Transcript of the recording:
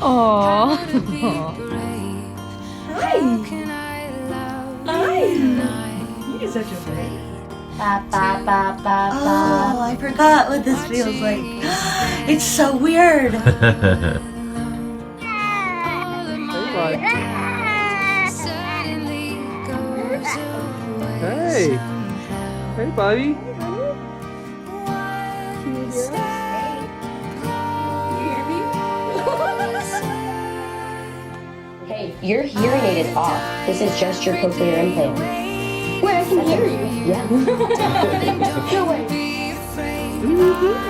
Aw. Hi. Hi. You're such a baby. Ba, ba, ba, ba, Oh, ba. I forgot what this feels like. It's so weird. Hey, hey, Bobby. Hey, your hearing aid is off. This is just your cochlear implant. Wait, I can hear you. Yeah. No way. What are you doing?